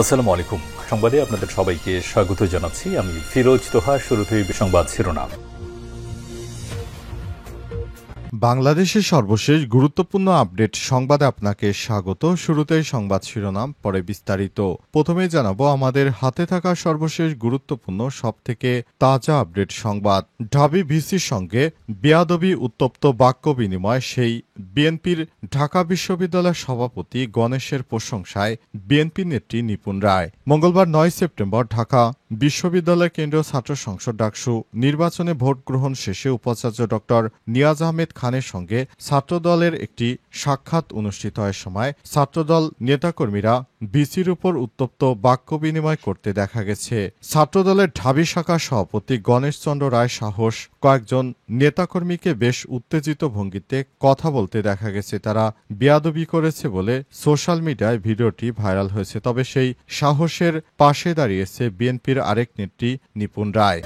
আসসালামু আলাইকুম। সংবাদে আপনাদের সবাইকে স্বাগত জানাচ্ছি। আমি ফিরোজ তোহা। শুরুতেই সংবাদ শিরোনাম। বাংলাদেশের সর্বশেষ গুরুত্বপূর্ণ আপডেট সংবাদে আপনাকে স্বাগত। শুরুতেই সংবাদ শিরোনাম, পরে বিস্তারিত। প্রথমেই জানাবো আমাদের হাতে থাকা সর্বশেষ গুরুত্বপূর্ণ সবথেকে তাজা আপডেট সংবাদ। ঢাবি ভিসির সঙ্গে বেয়াদবি উত্তপ্ত বাক্য বিনিময়, সেই বিএনপির ঢাকা বিশ্ববিদ্যালয়ের সভাপতি গণেশের প্রশংসায় বিএনপি নেত্রী নিপুণ রায়। মঙ্গলবার 9 সেপ্টেম্বর ঢাকা বিশ্ববিদ্যালয় কেন্দ্রীয় ছাত্র সংসদ ডাকসু নির্বাচনে ভোট গ্রহণ শেষে উপাচার্য ড নিয়াজ আহমেদ খানের সঙ্গে ছাত্রদলের একটি সাক্ষাৎ অনুষ্ঠিত হয়। সময় ছাত্রদল নেতাকর্মীরা ভিসির উপর উত্তপ্ত বাক্য বিনিময় করতে দেখা গেছে। ছাত্রদলের ঢাবি শাখার সভাপতি গণেশ চন্দ্র রায় সাহস কয়েকজন নেতাকর্মীকে বেশ উত্তেজিত ভঙ্গিতে কথা বলতে দেখা গেছে। তারা বেয়াদবি করেছে বলে সোশ্যাল মিডিয়ায় ভিডিওটি ভাইরাল হয়েছে। তবে সেই সাহসের পাশে দাঁড়িয়েছে বিএনপির আরেক নেত্রী নিপুণ রায়।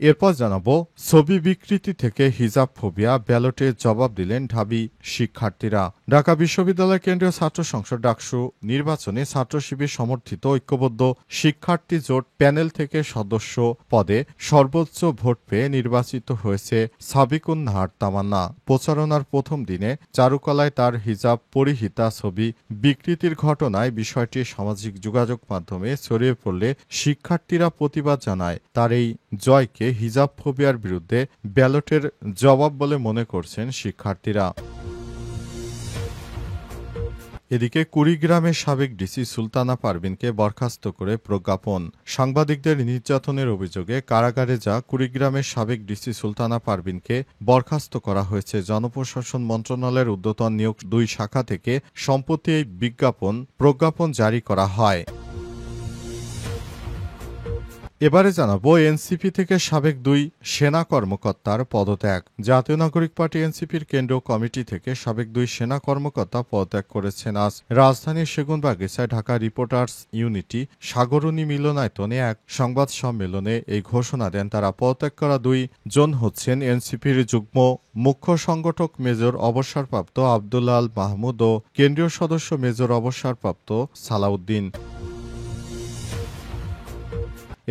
এরপর জানাবো ছবি বিকৃতি থেকে হিজাব ফোবিয়া, ব্যালটে জবাব দিলেন ঢাবি শিক্ষার্থীরা। ঢাকা বিশ্ববিদ্যালয় কেন্দ্রীয় ছাত্র সংসদ ডাকসু নির্বাচনে ছাত্র শিবির সমর্থিত ঐক্যবদ্ধ শিক্ষার্থী জোট প্যানেল থেকে সদস্য পদে সর্বোচ্চ ভোট পেয়ে নির্বাচিত হয়েছে সাবিকুন নাহার তামান্না। প্রচারণার প্রথম দিনে চারুকলায় তার হিজাব পরিহিতা ছবি বিকৃতির ঘটনায় বিষয়টি সামাজিক যোগাযোগ মাধ্যমে ছড়িয়ে পড়লে শিক্ষার্থীরা প্রতিবাদ জানায়। তার এই জয়কে হিজাব ফোবিয়ার বিরুদ্ধে ব্যালটের জবাব বলে মনে করছেন শিক্ষার্থীরা। এদিকে কুড়িগ্রামের সাবেক ডিসি সুলতানা পারভিনকে বরখাস্ত করে প্রজ্ঞাপন। সাংবাদিকদের নির্যাতনের অভিযোগে কারাগারে যা কুড়িগ্রামের সাবেক ডিসি সুলতানা পারভিনকে বরখাস্ত করা হয়েছে। জনপ্রশাসন মন্ত্রণালয়ের ঊর্ধ্বতন নিয়োগ 2 শাখা থেকে সম্প্রতি এই প্রজ্ঞাপন জারি করা হয়। এবারে জানাবো এনসিপি থেকে সাবেক 2 সেনা কর্মকর্তার পদত্যাগ। জাতীয় নাগরিক পার্টি এনসিপির কেন্দ্রীয় কমিটি থেকে সাবেক 2 সেনা কর্মকর্তা পদত্যাগ করেছেন। আজ রাজধানীর সেগুনবাগিচায় ঢাকা রিপোর্টার্স ইউনিটি সাগরণী মিলনায়তনে এক সংবাদ সম্মেলনে এই ঘোষণা দেন তারা। পদত্যাগ করা 2 জন হচ্ছেন এনসিপির যুগ্ম মুখ্য সংগঠক মেজর অবসরপ্রাপ্ত আব্দুল্লাহ আল মাহমুদ ও কেন্দ্রীয় সদস্য মেজর অবসরপ্রাপ্ত সালাউদ্দিন।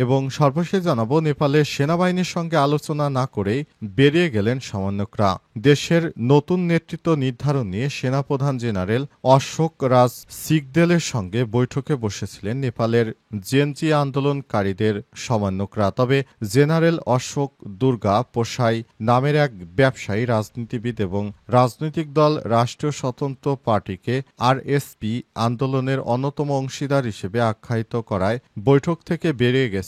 এবং সর্বশেষ জানাবো নেপালের সেনাবাহিনীর সঙ্গে আলোচনা না করেই বেরিয়ে গেলেন সমন্বয়করা। দেশের নতুন নেতৃত্ব নির্ধারণ নিয়ে সেনাপ্রধান জেনারেল অশোক রাজ সিকদেলের সঙ্গে বৈঠকে বসেছিলেন নেপালের জেনজি আন্দোলনকারীদের সমন্বয়করা। তবে জেনারেল অশোক দুর্গা পোসাই নামের এক ব্যবসায়ী, রাজনীতিবিদ এবং রাজনৈতিক দল রাষ্ট্রীয় স্বতন্ত্র পার্টিকে আরএসপি আন্দোলনের অন্যতম অংশীদার হিসেবে আখ্যায়িত করায় বৈঠক থেকে বেরিয়ে গেছেন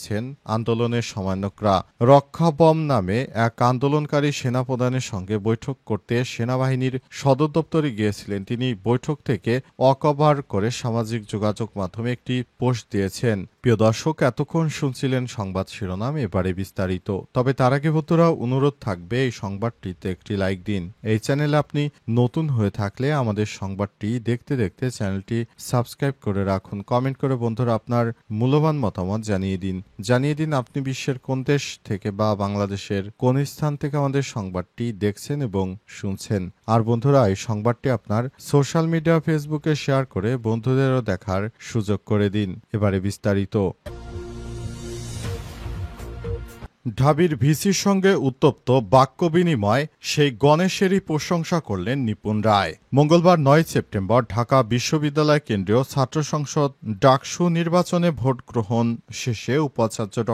আন্দোলনের সমন্বয়করা। রক্ষাবম নামে এক আন্দোলনকারী সেনাপ্রধানের সঙ্গে বৈঠক করতে সেনাবাহিনীর সদর দপ্তরে গিয়েছিলেন। তিনি বৈঠক থেকে অকভার করে সামাজিক যোগাযোগ মাধ্যমে একটি পোস্ট দিয়েছেন। প্রিয় দর্শক, এতক্ষণ শুনছিলেন সংবাদ শিরোনাম, এবারে বিস্তারিত। তবে তার আগে বন্ধুরা অনুরোধ থাকবে এই সংবাদটিতে একটি লাইক দিন। এই চ্যানেলে আপনি নতুন হয়ে থাকলে আমাদের সংবাদটি দেখতে দেখতে চ্যানেলটি সাবস্ক্রাইব করে রাখুন। কমেন্ট করে বন্ধুরা আপনার মূল্যবান মতামত জানিয়ে দিন আপনি বিশ্বের কোন দেশ থেকে বা বাংলাদেশের কোন স্থান থেকে আমাদের সংবাদটি দেখছেন এবং শুনছেন। আর বন্ধুরা, এই সংবাদটি আপনার সোশ্যাল মিডিয়া ফেসবুকে শেয়ার করে বন্ধুদেরও দেখার সুযোগ করে দিন। এবারে বিস্তারিত। ঢাবির ভিসির সঙ্গে উত্তপ্ত বাক্য বিনিময়, সেই গণেশেরই প্রশংসা করলেন নিপুণ রায়। মঙ্গলবার 9 সেপ্টেম্বর ঢাকা বিশ্ববিদ্যালয় কেন্দ্রীয় ছাত্র সংসদ ডাকসু নির্বাচনে ভোট গ্রহণ শেষে উপাচার্য ড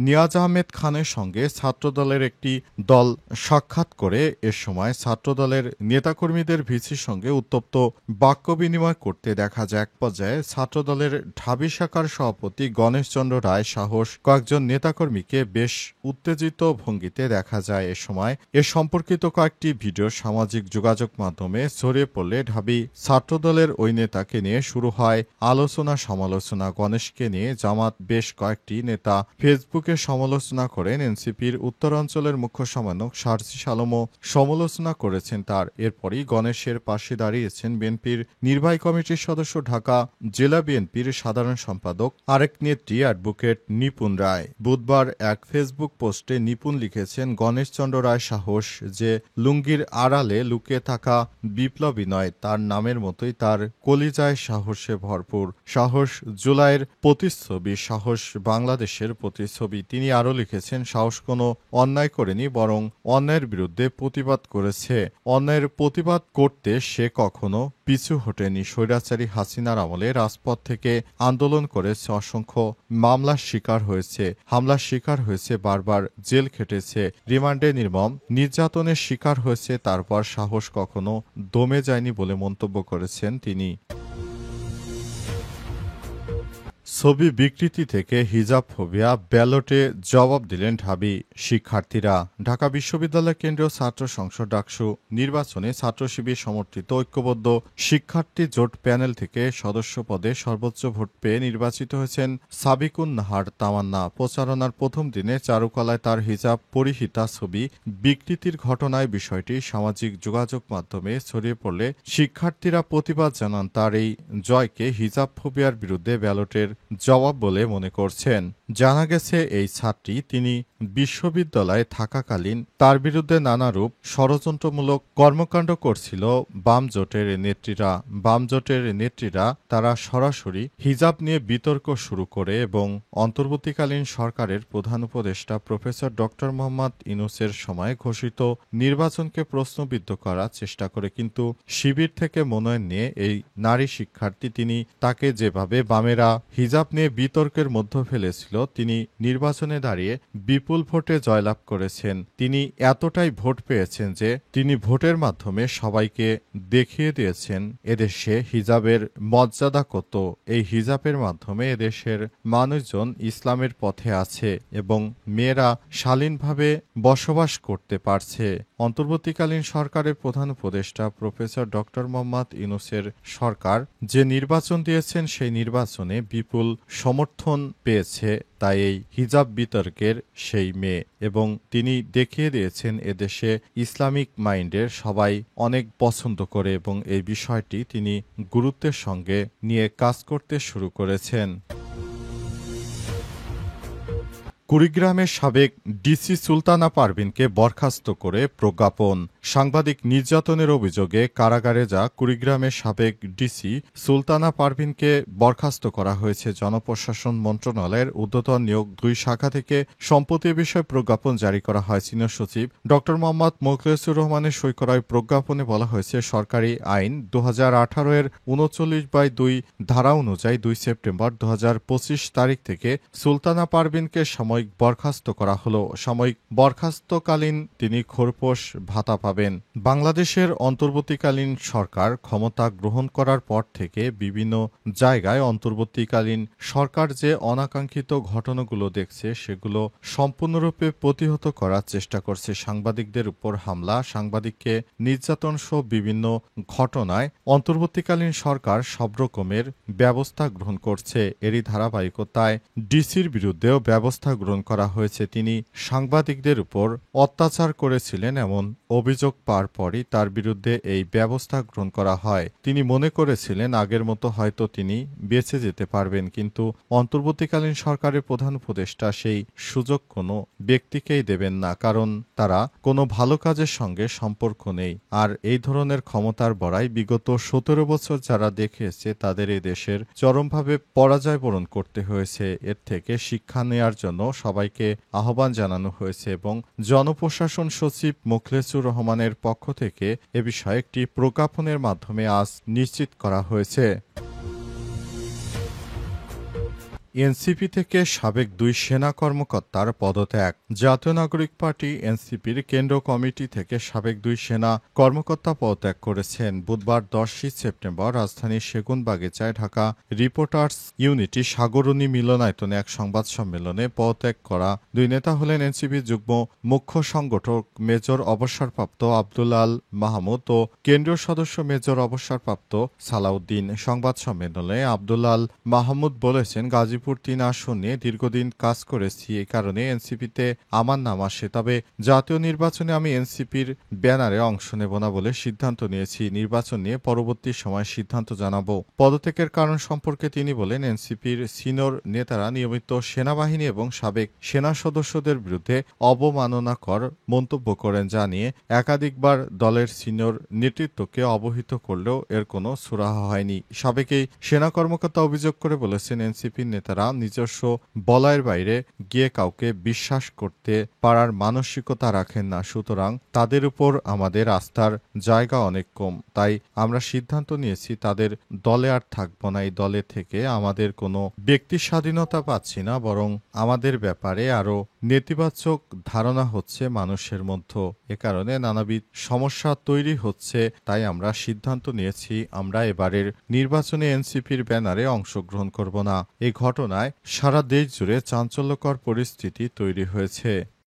নিয়াজ আহমেদ খানের সঙ্গে ছাত্রদলের একটি দল সাক্ষাৎ করে এ সময় ছাত্রদলের নেতাকর্মীদের ভিসির সঙ্গে উত্তপ্ত বাক্য বিনিময় করতে দেখা যায়। এক পর্যায়ে ছাত্রদলের ঢাবি শাখার সভাপতি গণেশ চন্দ্র রায় সাহস কয়েকজন নেতাকর্মীকে বেশ উত্তেজিত ভঙ্গিতে দেখা যায়। এ সময় সম্পর্কিত কয়েকটি ভিডিও সামাজিক যোগাযোগ মাধ্যমে ছড়িয়ে পড়লে ঢাবি ছাত্রদলের ওই নেতাকে নিয়ে শুরু হয় আলোচনা সমালোচনা। গণেশকে নিয়ে জামাত বেশ কয়েকটি নেতা ফেসবুকে সমালোচনা করেন। এনসিপির উত্তরাঞ্চলের মুখ্য সমন্বয়ক সার্জিস আলমও সমালোচনা করেছেন তার। এরপরই গণেশের পাশে দাঁড়িয়েছেন বিএনপির নির্বাহী কমিটির সদস্য, ঢাকা জেলা বিএনপির সাধারণ সম্পাদক আরেক নেত্রী অ্যাডভোকেট নিপুণ রায়। বুধবার এক ফেসবুক ফেসবুক পোস্টে নিপুণ লিখেছেন, গণেশচন্দ্র রায় সাহস যে লুঙ্গির আড়ালে লুকিয়ে থাকা বিপ্লবী নয়, তার নামের মতোই তার কলিজায় সাহসে ভরপুর। সাহস জুলাইয়ের প্রতিচ্ছবি, সাহস বাংলাদেশের প্রতিচ্ছবি। তিনি আরও লিখেছেন, সাহস কোনো অন্যায় করেনি, বরং অন্যায়ের বিরুদ্ধে প্রতিবাদ করেছে। অন্যায়ের প্রতিবাদ করতে সে কখনো পিছু হটেনি। স্বৈরাচারী হাসিনার আমলে রাজপথ থেকে আন্দোলন করেছে, অসংখ্য মামলার শিকার হয়েছে, হামলার শিকার হয়েছে, বারবার জেল খেটেছে, রিমান্ডে নির্মম নির্যাতনের শিকার হয়েছে। তারপর সাহস কখনো দমে যায়নি বলে মন্তব্য করেছেন তিনি। ছবি বিকৃতি থেকে হিজাব ফোবিয়া, ব্যালটে জবাব দিলেন ঢাবি শিক্ষার্থীরা। ঢাকা বিশ্ববিদ্যালয় কেন্দ্রীয় ছাত্র সংসদ ডাকসু নির্বাচনে ছাত্র শিবির সমর্থিত ঐক্যবদ্ধ শিক্ষার্থী জোট প্যানেল থেকে সদস্য পদে সর্বোচ্চ ভোট পেয়ে নির্বাচিত হয়েছেন সাবিকুন নাহার তামান্না। প্রচারণার প্রথম দিনে চারুকলায় তার হিজাব পরিহিতা ছবি বিকৃতির ঘটনায় বিষয়টি সামাজিক যোগাযোগ মাধ্যমে ছড়িয়ে পড়লে শিক্ষার্থীরা প্রতিবাদ জানান। তার এই জয়কে হিজাব ফোবিয়ার বিরুদ্ধে ব্যালটের জবাব বলে মনে করছেন। জানা গেছে, এই ছাত্রী তিনি বিশ্ববিদ্যালয়ে থাকাকালীন তার বিরুদ্ধে নানারূপ ষড়যন্ত্রমূলক কর্মকাণ্ড করছিল বাম জোটের নেত্রীরা। বাম জোটের নেত্রীরা তারা সরাসরি হিজাব নিয়ে বিতর্ক শুরু করে এবং অন্তর্বর্তীকালীন সরকারের প্রধান উপদেষ্টা প্রফেসর ডক্টর মোহাম্মদ ইউনূসের সময় ঘোষিত নির্বাচনকে প্রশ্নবিদ্ধ করার চেষ্টা করে। কিন্তু শিবির থেকে মনোনয়ন নিয়ে এই নারী শিক্ষার্থী, তিনি তাকে যেভাবে বামেরা হিজাব নিয়ে বিতর্কের মধ্যে ফেলেছিল, তিনি নির্বাচনে দাঁড়িয়ে বিপুল ভোটে জয়লাভ করেছেন। তিনি এতটাই ভোট পেয়েছেন যে তিনি ভোটের মাধ্যমে সবাইকে দেখিয়ে দিয়েছেন এদেশে হিজাবের মর্যাদা কত। এই হিজাবের মাধ্যমে এদেশের মানুষজন ইসলামের পথে আছে এবং মেয়েরা শালীনভাবে বসবাস করতে পারছে। অন্তর্বর্তীকালীন সরকারের প্রধান উপদেষ্টা প্রফেসর ডক্টর মোহাম্মদ ইউনূসের সরকার যে নির্বাচন দিয়েছেন, সেই নির্বাচনে বিপুল সমর্থন পেয়েছে। তাই এই হিজাব বিতর্কের সেই মেয়ে, এবং তিনি দেখিয়ে দিয়েছেন এদেশে ইসলামিক মাইন্ডের সবাই অনেক পছন্দ করে এবং এই বিষয়টি তিনি গুরুত্বের সঙ্গে নিয়ে কাজ করতে শুরু করেছেন। কুড়িগ্রামের সাবেক ডিসি সুলতানা পারভিনকে বরখাস্ত করে প্রজ্ঞাপন। সাংবাদিক নির্যাতনের অভিযোগে কারাগারে যা কুড়িগ্রামের সাবেক ডিসি সুলতানা পারভিনকে বরখাস্ত করা হয়েছে। জনপ্রশাসন মন্ত্রণালয়ের ঊর্ধ্বতন নিয়োগ ২ শাখা থেকে সম্প্রতি এ বিষয়ে প্রজ্ঞাপন জারি করা হয়। সিনিয়র সচিব ড মোহাম্মদ মোখলেসুর রহমানের সই করা প্রজ্ঞাপনে বলা হয়েছে, সরকারি আইন ২০১৮ এর ৩৯/২ ধারা অনুযায়ী ২ সেপ্টেম্বর ২০২৫ তারিখ থেকে সুলতানা পারভিনকে সাময়িক বরখাস্ত করা হলো। সাময়িক বরখাস্তকালীন তিনি খোরপোশ ভাতা পাবেন। বাংলাদেশের অন্তর্বর্তীকালীন সরকার ক্ষমতা গ্রহণ করার পর থেকে বিভিন্ন জায়গায় অন্তর্বর্তীকালীন সরকার যে অনাকাঙ্ক্ষিত ঘটনাগুলো দেখছে, সেগুলো সম্পূর্ণরূপে প্রতিহত করার চেষ্টা করছে। সাংবাদিকদের উপর হামলা, সাংবাদিককে নির্যাতন সহ বিভিন্ন ঘটনায় অন্তর্বর্তীকালীন সরকার সব রকমের ব্যবস্থা গ্রহণ করছে। এরই ধারাবাহিকতায় ডিসির বিরুদ্ধেও ব্যবস্থা গ্রহণ করা হয়েছে। তিনি সাংবাদিকদের উপর অত্যাচার করেছিলেন এমন অভিযোগ পাওয়ার পরই তার বিরুদ্ধে এই ব্যবস্থা গ্রহণ করা হয়। তিনি মনে করেছিলেন আগের মতো হয়তো তিনি বেঁচে যেতে পারবেন, কিন্তু অন্তর্বর্তীকালীন সরকারের প্রধান উপদেষ্টা সেই সুযোগ কোনো ব্যক্তিকেই দেবেন না, কারণ তারা কোনো ভালো কাজের সঙ্গে সম্পর্ক নেই। আর এই ধরনের ক্ষমতার বড়াই বিগত ১৭ বছর যারা দেখেছে, তাদের এই দেশের চরমভাবে পরাজয় বরণ করতে হয়েছে। এর থেকে শিক্ষা নেয়ার জন্য সবাইকে আহ্বান জানানো হয়েছে এবং জনপ্রশাসন সচিব মোখলেসুর রহমানের পক্ষ থেকে এ বিষয়ে একটি প্রজ্ঞাপনের মাধ্যমে আজ নিশ্চিত করা হয়েছে। এনসিপি থেকে সাবেক ২ সেনা কর্মকর্তার পদত্যাগ। জাতীয় নাগরিক পার্টি এনসিপির কেন্দ্রীয় কমিটি থেকে সাবেক ২ সেনা কর্মকর্তা পদত্যাগ করেছেন। বুধবার ১০ সেপ্টেম্বর রাজধানীর সেগুনবাগিচায় ঢাকা রিপোর্টার্স ইউনিটি সাগরণী মিলনায়তনে এক সংবাদ সম্মেলনে পদত্যাগ করা ২ নেতা হলেন এনসিপির যুগ্ম মুখ্য সংগঠক মেজর অবসরপ্রাপ্ত আব্দুল আল মাহমুদ ও কেন্দ্রীয় সদস্য মেজর অবসরপ্রাপ্ত সালাউদ্দিন। সংবাদ সম্মেলনে আব্দুল আল মাহমুদ বলেছেন, গাজীপুর গাজীপুর ৩ আসন নিয়ে দীর্ঘদিন কাজ করেছি, এই কারণে এনসিপিতে আমার নাম আসে। তবে জাতীয় নির্বাচনে আমি এনসিপির ব্যানারে অংশ নেব না বলে সিদ্ধান্ত নিয়েছি। নির্বাচন নিয়ে পরবর্তী সময় সিদ্ধান্ত জানাবো। পদত্যাগের কারণ সম্পর্কে তিনি বলেন, এনসিপির সিনিয়র নেতারা নিয়মিত সেনাবাহিনী এবং সাবেক সেনা সদস্যদের বিরুদ্ধে অবমাননাকর মন্তব্য করেন, যা নিয়ে একাধিকবার দলের সিনিয়র নেতৃত্বকে অবহিত করলেও এর কোনো সুরাহা হয়নি। সাবেক এই সেনা কর্মকর্তা অভিযোগ করে বলেছেন, এনসিপির নেতারা নিজস্ব বলয়ের বাইরে গিয়ে কাউকে বিশ্বাস করতে পারার মানসিকতা রাখেন না। সুতরাং তাদের উপর আমাদের আস্থার জায়গা অনেক কম। তাই আমরা সিদ্ধান্ত নিয়েছি তাদের দলে আর থাকব না। এই দলে থেকে আমাদের কোনো ব্যক্তি স্বাধীনতা পাচ্ছি না, বরং আমাদের ব্যাপারে আরও নেতিবাচক ধারণা হচ্ছে মানুষের মধ্যে। এ কারণে নানাবিধ সমস্যা তৈরি হচ্ছে। তাই আমরা সিদ্ধান্ত নিয়েছি আমরা এবারের নির্বাচনে এনসিপির ব্যানারে অংশগ্রহণ করব না। এই ঘটনায় সারা দেশ জুড়ে চাঞ্চল্যকর পরিস্থিতি তৈরি হয়েছে।